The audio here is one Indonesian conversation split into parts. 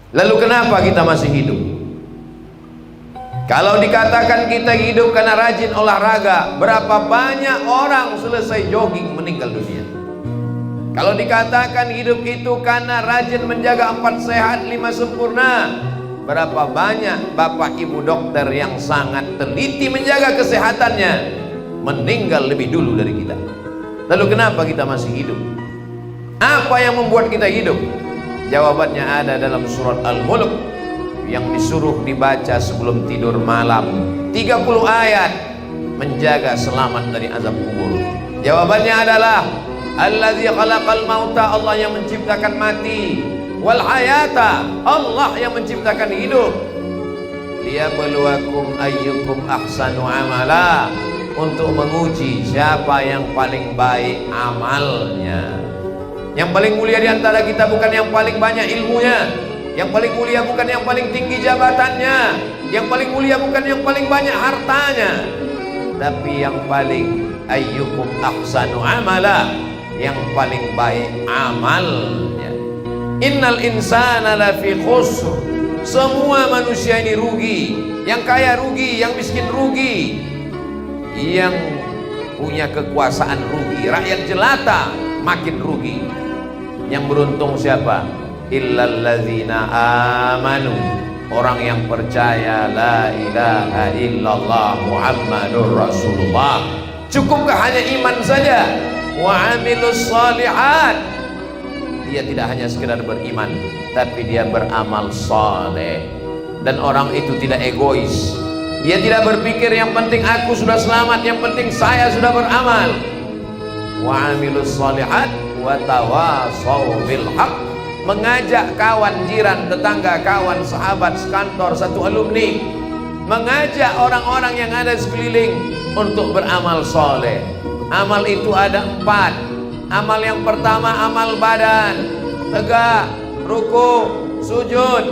Lalu kenapa kita masih hidup? Kalau dikatakan kita hidup karena rajin olahraga, berapa banyak orang selesai jogging meninggal dunia? Kalau dikatakan hidup itu karena rajin menjaga 4 sehat 5 sempurna, berapa banyak bapak ibu dokter yang sangat teliti menjaga kesehatannya meninggal lebih dulu dari kita. Lalu kenapa kita masih hidup? Apa yang membuat kita hidup? Jawabannya ada dalam surat Al-Mulk yang disuruh dibaca sebelum tidur malam, 30 ayat menjaga selamat dari azab kubur. Jawabannya adalah Allazi khalaqal mauta, Allah yang menciptakan mati, wal hayata, Allah yang menciptakan hidup, liyabluwakum ayyukum ahsanu amala, untuk menguji siapa yang paling baik amalnya. Yang paling mulia di antara kita bukan yang paling banyak ilmunya, yang paling mulia bukan yang paling tinggi jabatannya, yang paling mulia bukan yang paling banyak hartanya, tapi yang paling ayyukum ahsanu amala, yang paling baik amalnya. Innal insana lafi khusr, semua manusia ini rugi. Yang kaya rugi, yang miskin rugi, yang punya kekuasaan rugi, rakyat jelata makin rugi. Yang beruntung siapa? Illalladzina amanu, orang yang percaya la ilaha illallah Muhammadur Rasulullah. Cukupkah hanya iman saja? Wa amilus shalihat, dia tidak hanya sekedar beriman, tapi dia beramal saleh. Dan orang itu tidak egois, dia tidak berpikir yang penting aku sudah selamat, yang penting saya sudah beramal. Wa amilus shalihat wa tawassaw bil haq, mengajak kawan, jiran, tetangga, kawan, sahabat, sekantor, satu alumni, mengajak orang-orang yang ada sekeliling untuk beramal soleh. Amal itu ada 4. Amal yang pertama amal badan, tegak, ruku, sujud.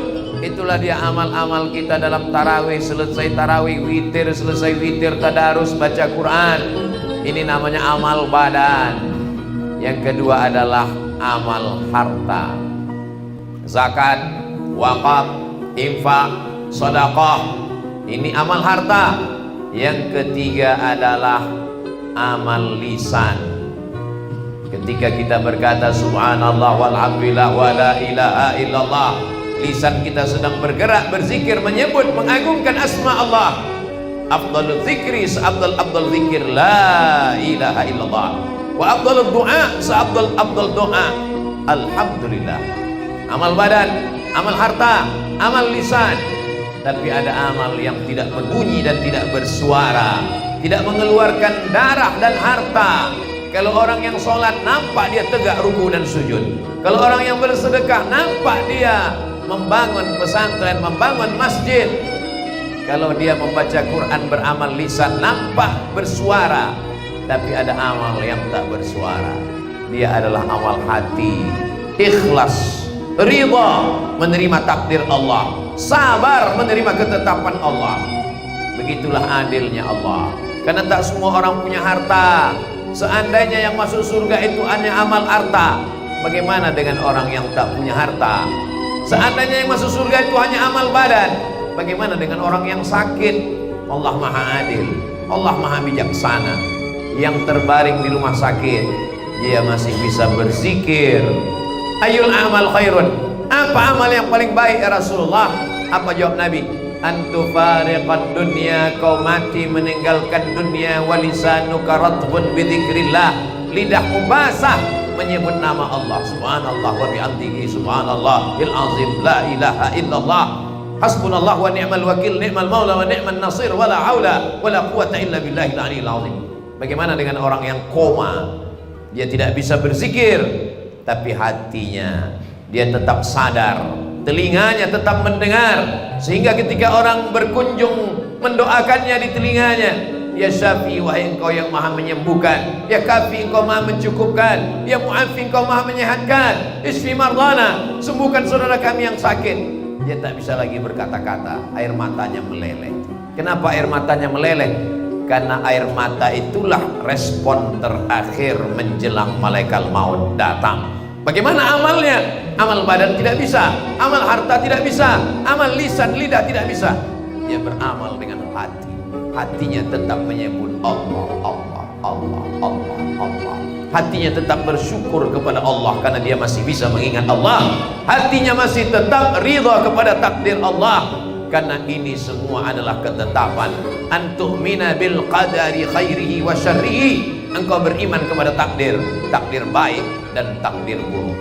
Itulah dia amal-amal kita dalam tarawih. Selesai tarawih witir, selesai witir tadarus baca Quran. Ini namanya amal badan. Yang kedua adalah amal harta, zakat, wakaf, infak, sedekah. Ini amal harta. Yang ketiga adalah amal lisan. Ketika kita berkata subhanallah walhamdulillah wa la ilaha illallah, lisan kita sedang bergerak, berzikir, menyebut, mengagungkan asma Allah. Afdalul zikri, seafdal zikir la ilaha illallah, wa afdalud du'a, seafdal doa alhamdulillah. Amal badan, amal harta, amal lisan. Tapi ada amal yang tidak berbunyi dan tidak bersuara, tidak mengeluarkan darah dan harta. Kalau orang yang sholat nampak dia tegak ruku dan sujud. Kalau orang yang bersedekah nampak dia membangun pesantren, membangun masjid. Kalau dia membaca Quran beramal lisan nampak bersuara. Tapi ada amal yang tak bersuara, dia adalah amal hati, ikhlas, ridha menerima takdir Allah, sabar menerima ketetapan Allah. Begitulah adilnya Allah. Karena tak semua orang punya harta. Seandainya yang masuk surga itu hanya amal harta, bagaimana dengan orang yang tak punya harta? Seandainya yang masuk surga itu hanya amal badan, bagaimana dengan orang yang sakit? Allah maha adil, Allah maha bijaksana. Yang terbaring di rumah sakit, dia masih bisa berzikir. Ayul amal khairun, apa amal yang paling baik ya Rasulullah? Apa jawab Nabi? Antufariqad dunya, kau mati meninggalkan dunia, walisanuka ratbun bidzikrillah, lidahmu basah menyebut nama Allah. Subhanallah wa bihamdihi subhanallahil azim, la ilaha illallah, hasbunallah wa ni'mal wakil, ni'mal maula wa ni'man nasir, wala haula wala quwata illa billahil aliyil azim. Bagaimana dengan orang yang koma? Dia tidak bisa berzikir, tapi hatinya dia tetap sadar, telinganya tetap mendengar, sehingga ketika orang berkunjung mendoakannya di telinganya, ya Syafi, wahai engkau yang maha menyembuhkan, ya Kafi, engkau maha mencukupkan, ya Mu'afi, engkau maha menyehatkan, isfi mardana, sembuhkan saudara kami yang sakit. Dia tak bisa lagi berkata-kata, air matanya meleleh. Kenapa air matanya meleleh? Karena air mata itulah respon terakhir menjelang malaikat maut datang. Bagaimana amalnya? Amal badan tidak bisa, amal harta tidak bisa, amal lisan lidah tidak bisa. Dia beramal dengan hati. Hatinya tetap menyebut Allah, Allah, Allah, Allah, Allah. Hatinya tetap bersyukur kepada Allah karena dia masih bisa mengingat Allah. Hatinya masih tetap ridha kepada takdir Allah karena ini semua adalah ketetapan. Antu'mina bil qadari khairihi wa syarrihi. Engkau beriman kepada takdir, takdir baik dan takdir buruk.